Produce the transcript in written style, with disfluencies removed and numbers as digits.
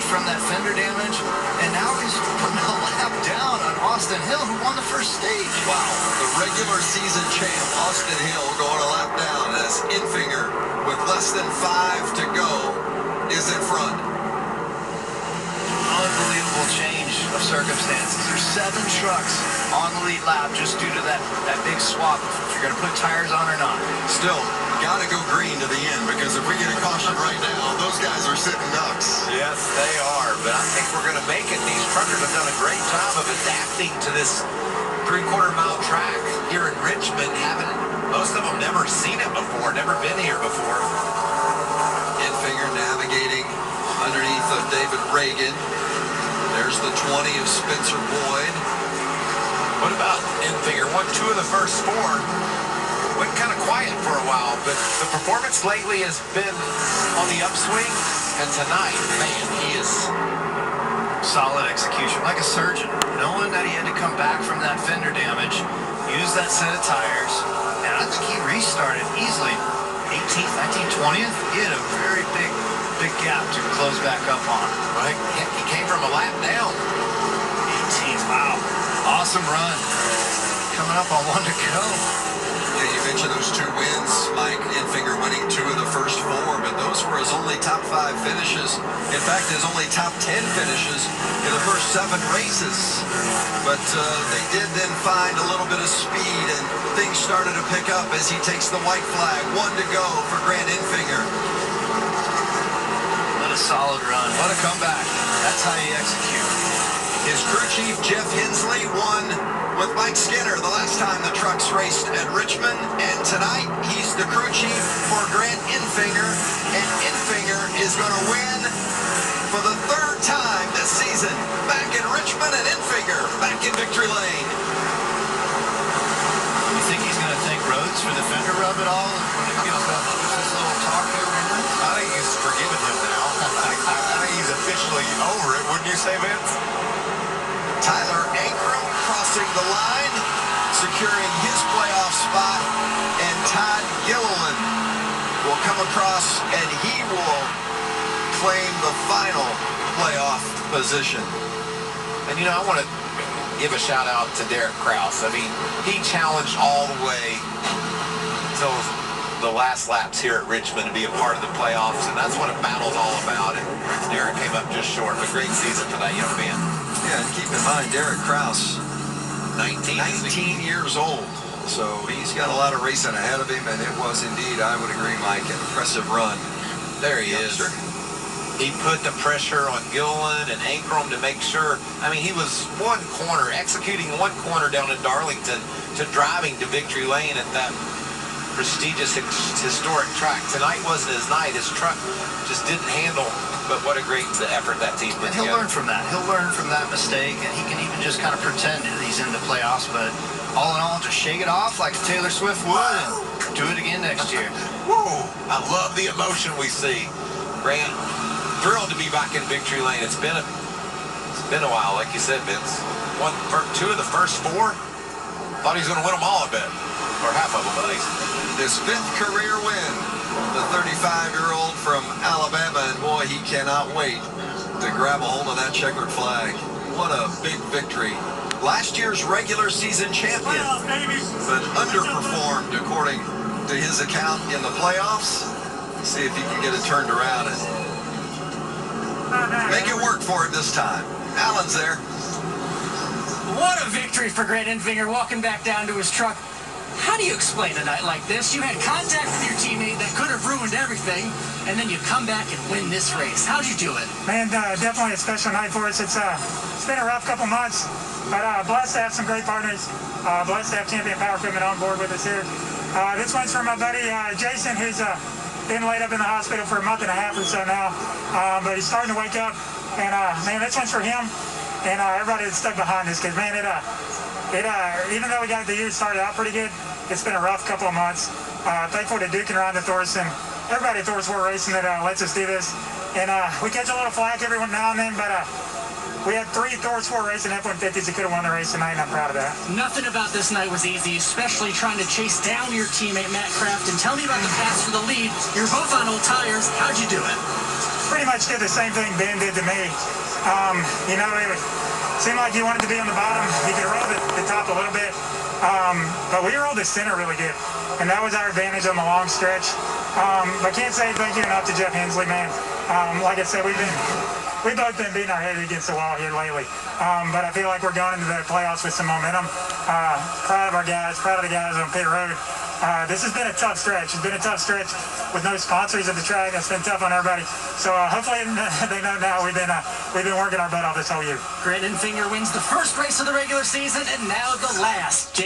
from that fender damage, and now he's putting a lap down on Austin Hill, who won the first stage. Wow, the regular season champ, Austin Hill, going a lap down as Infinger, with less than 5 to go, is in front. Unbelievable change of circumstances. There's 7 trucks on the lead lap just due to that big swap, if you're going to put tires on or not. Still, got to go green to the end, because if we get a caution right now, those guys are sitting ducks. Yes, they are, but I think we're going to make it. These truckers have done a great job of adapting to this 3/4 mile track here in Richmond. Most of them never seen it before, never been here before. Infinger navigating underneath of David Reagan. There's the 20 of Spencer Boyd. What about Infinger? Won 2 of the first 4. Went kind of quiet for a while, but the performance lately has been on the upswing, and tonight, man, he is solid execution, like a surgeon, knowing that he had to come back from that fender damage, use that set of tires, and I think he restarted easily 18th, 19th, 20th. He had a very big gap to close back up on. Right? He came from a lap down. 18th, wow. Awesome run. Coming up on 1 to go. Yeah, you mentioned those 2 wins, Mike. Infinger winning 2 of the first 4, but those were his only top 5 finishes. In fact, his only top 10 finishes in the first 7 races. But they did then find a little bit of speed, and things started to pick up as he takes the white flag. 1 to go for Grant Infinger. What a solid run. What a comeback. That's how you execute. His crew chief, Jeff Hensley, won with Mike Skinner the last time the trucks raced at Richmond, and tonight he's the crew chief for Grant Infinger, and Infinger is going to win for the 3rd time this season. Back in Richmond, and Infinger back in victory lane. You think he's going to thank Rhodes for the fender rub at all when it gives this little talk here? I think he's forgiven him now. I think he's officially over it, wouldn't you say, Vince? Tyler Ankrum crossing the line, securing his playoff spot, and Todd Gilliland will come across, and he will claim the final playoff position. And, you know, I want to give a shout-out to Derek Kraus. I mean, he challenged all the way until the last laps here at Richmond to be a part of the playoffs, and that's what a battle's all about. And Derek came up just short. A great season for that young man. Yeah, and keep in mind, Derek Kraus, 19 years old. So he's got a lot of racing ahead of him, and it was indeed, I would agree, Mike, an impressive run. There he is. He put the pressure on Gilliland and Ankrum to make sure. I mean, he was executing 1 corner down in Darlington to driving to victory lane at that prestigious, historic track. Tonight wasn't his night. His truck just didn't handle, but what a great effort that team put together. And he'll learn from that. He'll learn from that mistake, and he can even just kind of pretend that he's in the playoffs, but all in all, just shake it off like Taylor Swift would and do it again next year. Woo! I love the emotion we see. Grant, thrilled to be back in victory lane. It's been a while, like you said, Vince. Won 2 of the first 4. Thought he was going to win them all, I bet. Or half of them, at least. His 5th career win, the 35-year-old from Alabama, and boy, he cannot wait to grab a hold of that checkered flag. What a big victory. Last year's regular season champion, but underperformed according to his account in the playoffs. See if he can get it turned around and make it work for him this time. Allen's there. What a victory for Grant Infinger, walking back down to his truck. How do you explain a night like this? You had contact with your teammate that could have ruined everything, and then you come back and win this race. How'd you do it? Man, definitely a special night for us. It's been a rough couple months, but blessed to have some great partners. Blessed to have Champion Power Equipment on board with us here. This one's for my buddy Jason, who's been laid up in the hospital for a month and a half or so now, but he's starting to wake up. And man, this one's for him and everybody that's stuck behind us, because man, even though we got the year started out pretty good, it's been a rough couple of months. Thankful to Duke and Rhonda Thorson, everybody at Thor Sport Racing that lets us do this. And we catch a little flack every now and then, but we had 3 Thor Sport Racing F-150s that could have won the race tonight, and I'm proud of that. Nothing about this night was easy, especially trying to chase down your teammate Matt Kraft. And tell me about the pass for the lead. You're both on old tires. How'd you do it? Pretty much much did the same thing Ben did to me. You know, it seemed like you wanted to be on the bottom. You could roll the top a little bit. But we rolled the center really good. And that was our advantage on the long stretch. But can't say thank you enough to Jeff Hensley, man. Like I said, we've both been beating our head against the wall here lately. But I feel like we're going into the playoffs with some momentum. Proud of our guys, proud of the guys on pit road. This has been a tough stretch. It's been a tough stretch with no sponsors at the track. It's been tough on everybody. So hopefully they know now we've been working our butt off this whole year. Grant Enfinger wins the first race of the regular season and now the last.